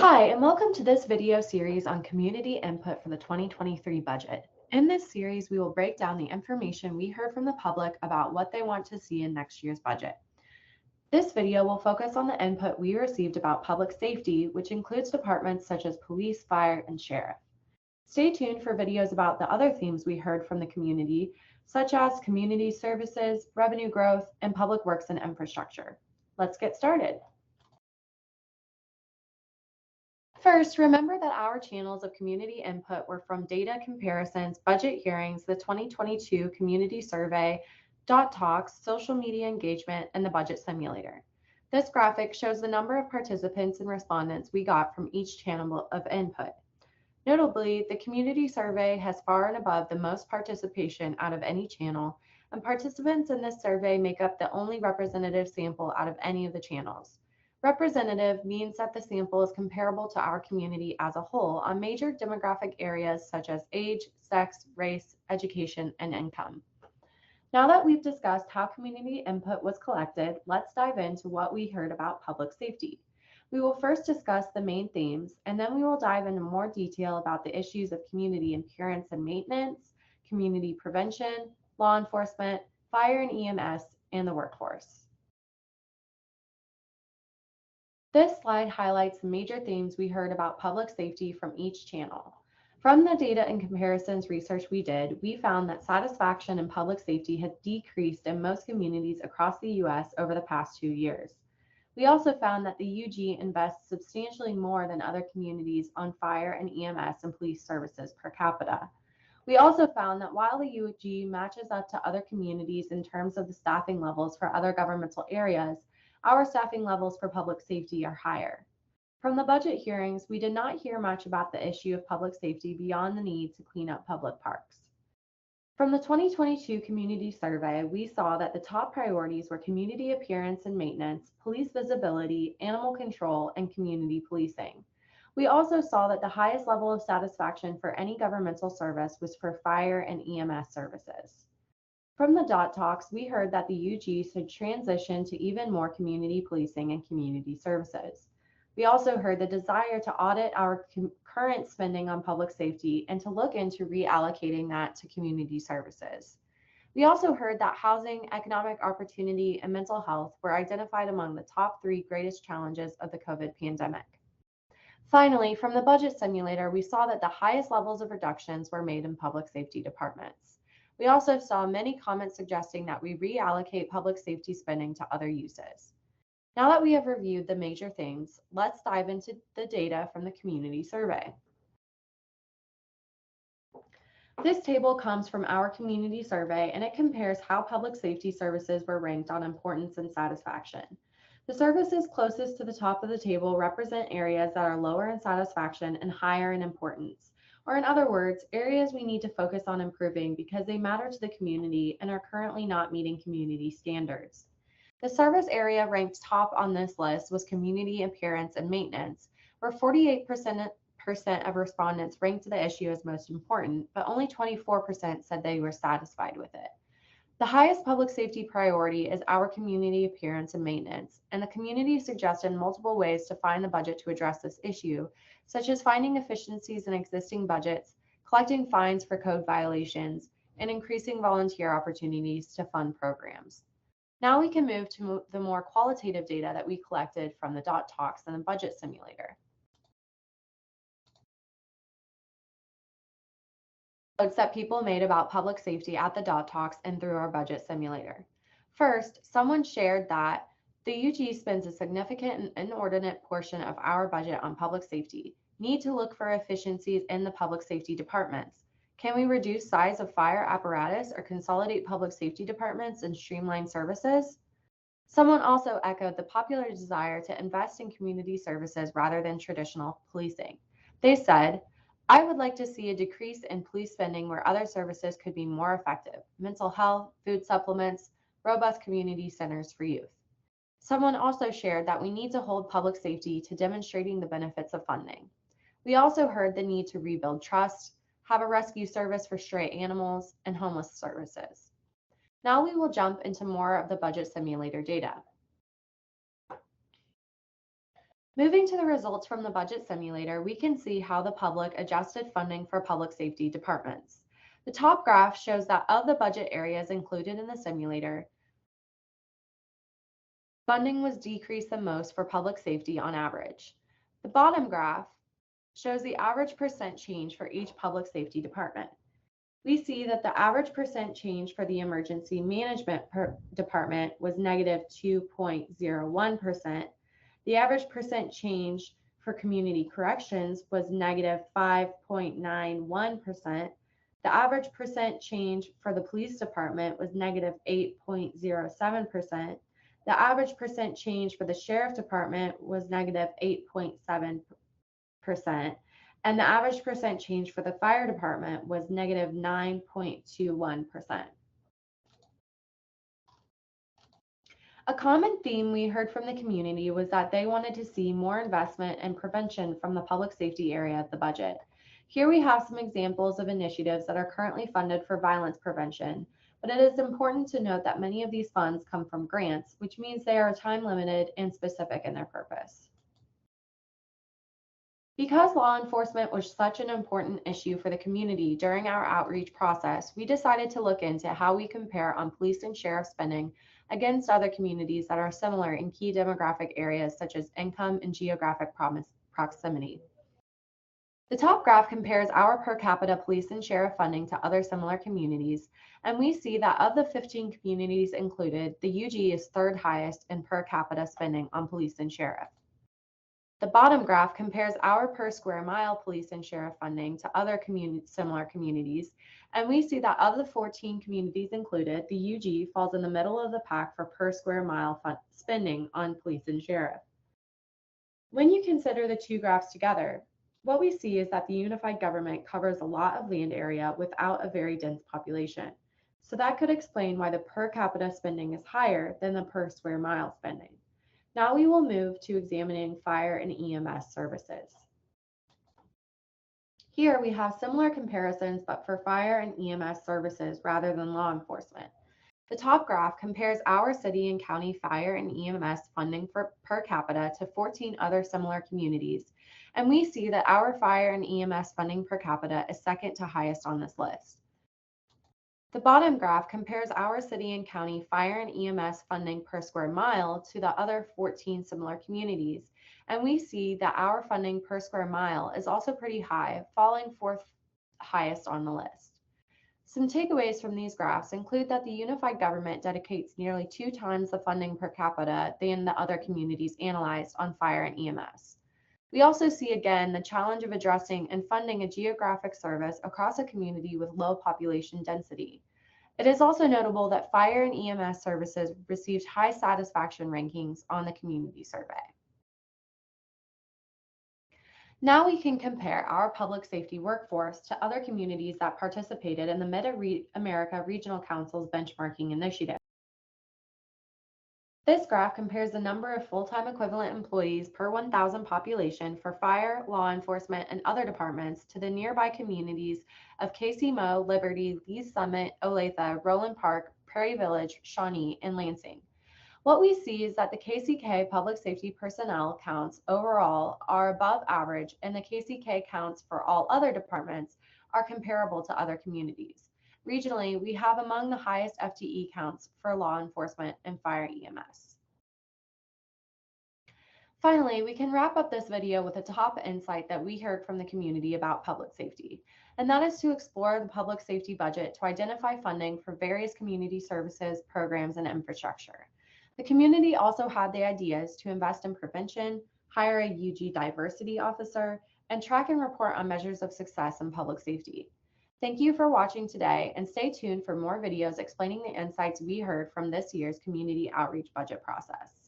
Hi, and welcome to this video series on community input for the 2023 budget. In this series, we will break down the information we heard from the public about what they want to see in next year's budget. This video will focus on the input we received about public safety, which includes departments such as police, fire, and sheriff. Stay tuned for videos about the other themes we heard from the community, such as community services, revenue growth, and public works and infrastructure. Let's get started. First, remember that our channels of community input were from data comparisons, budget hearings, the 2022 community survey, Dot Talks, social media engagement, and the budget simulator. This graphic shows the number of participants and respondents we got from each channel of input. Notably, the community survey has far and above the most participation out of any channel, and participants in this survey make up the only representative sample out of any of the channels. Representative means that the sample is comparable to our community as a whole on major demographic areas such as age, sex, race, education, and income. Now that we've discussed how community input was collected, let's dive into what we heard about public safety. We will first discuss the main themes, and then we will dive into more detail about the issues of community appearance and maintenance, community prevention, law enforcement, fire and EMS, and the workforce. This slide highlights the major themes we heard about public safety from each channel. From the data and comparisons research we did, we found that satisfaction in public safety has decreased in most communities across the U.S. over the past 2 years. We also found that the UG invests substantially more than other communities on fire and EMS and police services per capita. We also found that while the UG matches up to other communities in terms of the staffing levels for other governmental areas, our staffing levels for public safety are higher. From the budget hearings, we did not hear much about the issue of public safety beyond the need to clean up public parks. From the 2022 community survey, we saw that the top priorities were community appearance and maintenance, police visibility, animal control, and community policing. We also saw that the highest level of satisfaction for any governmental service was for fire and EMS services. From the Dot Talks, we heard that the UG should transition to even more community policing and community services. We also heard the desire to audit our current spending on public safety and to look into reallocating that to community services. We also heard that housing, economic opportunity, and mental health were identified among the top 3 greatest challenges of the COVID pandemic. Finally, from the budget simulator, we saw that the highest levels of reductions were made in public safety departments. We also saw many comments suggesting that we reallocate public safety spending to other uses. Now that we have reviewed the major things, let's dive into the data from the community survey. This table comes from our community survey, and it compares how public safety services were ranked on importance and satisfaction. The services closest to the top of the table represent areas that are lower in satisfaction and higher in importance. Or in other words, areas we need to focus on improving because they matter to the community and are currently not meeting community standards. The service area ranked top on this list was community appearance and maintenance, where 48% of respondents ranked the issue as most important, but only 24% said they were satisfied with it. The highest public safety priority is our community appearance and maintenance, and the community suggested multiple ways to find the budget to address this issue, such as finding efficiencies in existing budgets, collecting fines for code violations, and increasing volunteer opportunities to fund programs. Now we can move to the more qualitative data that we collected from the Dot Talks and the budget simulator. Notes that people made about public safety at the Dot Talks and through our budget simulator. First, someone shared that the UG spends a significant and inordinate portion of our budget on public safety. Need to look for efficiencies in the public safety departments. Can we reduce size of fire apparatus or consolidate public safety departments and streamline services? Someone also echoed the popular desire to invest in community services rather than traditional policing. They said, I would like to see a decrease in police spending where other services could be more effective: mental health, food supplements, robust community centers for youth. Someone also shared that we need to hold public safety to demonstrating the benefits of funding. We also heard the need to rebuild trust, have a rescue service for stray animals, and homeless services. Now we will jump into more of the budget simulator data. Moving to the results from the budget simulator, we can see how the public adjusted funding for public safety departments. The top graph shows that of the budget areas included in the simulator, funding was decreased the most for public safety on average. The bottom graph shows the average percent change for each public safety department. We see that the average percent change for the emergency management department was negative 2.01%. The average percent change for community corrections was negative 5.91%. The average percent change for the police department was negative 8.07%. The average percent change for the sheriff department was negative 8.7%. And the average percent change for the fire department was negative 9.21%. A common theme we heard from the community was that they wanted to see more investment and prevention from the public safety area of the budget. Here we have some examples of initiatives that are currently funded for violence prevention, but it is important to note that many of these funds come from grants, which means they are time limited and specific in their purpose. Because law enforcement was such an important issue for the community during our outreach process, we decided to look into how we compare on police and sheriff spending against other communities that are similar in key demographic areas such as income and geographic proximity. The top graph compares our per capita police and sheriff funding to other similar communities, and we see that of the 15 communities included, the UG is third highest in per capita spending on police and sheriff. The bottom graph compares our per square mile police and sheriff funding to other similar communities, and we see that of the 14 communities included, the UG falls in the middle of the pack for per square mile spending on police and sheriff. When you consider the two graphs together, what we see is that the unified government covers a lot of land area without a very dense population. So that could explain why the per capita spending is higher than the per square mile spending. Now we will move to examining fire and EMS services. Here we have similar comparisons, but for fire and EMS services rather than law enforcement. The top graph compares our city and county fire and EMS funding for per capita to 14 other similar communities, and we see that our fire and EMS funding per capita is second to highest on this list. The bottom graph compares our city and county fire and EMS funding per square mile to the other 14 similar communities, and we see that our funding per square mile is also pretty high, falling fourth highest on the list. Some takeaways from these graphs include that the unified government dedicates nearly 2 times the funding per capita than the other communities analyzed on fire and EMS. We also see again the challenge of addressing and funding a geographic service across a community with low population density. It is also notable that fire and EMS services received high satisfaction rankings on the community survey. Now we can compare our public safety workforce to other communities that participated in the Mid-America Regional Council's benchmarking initiative. This graph compares the number of full-time equivalent employees per 1,000 population for fire, law enforcement, and other departments to the nearby communities of Casey Mo, Liberty, Lee's Summit, Olathe, Roland Park, Prairie Village, Shawnee, and Lansing. What we see is that the KCK public safety personnel counts overall are above average, and the KCK counts for all other departments are comparable to other communities. Regionally, we have among the highest FTE counts for law enforcement and fire EMS. Finally, we can wrap up this video with a top insight that we heard from the community about public safety, and that is to explore the public safety budget to identify funding for various community services, programs, and infrastructure. The community also had the ideas to invest in prevention, hire a UG diversity officer, and track and report on measures of success in public safety. Thank you for watching today, and stay tuned for more videos explaining the insights we heard from this year's community outreach budget process.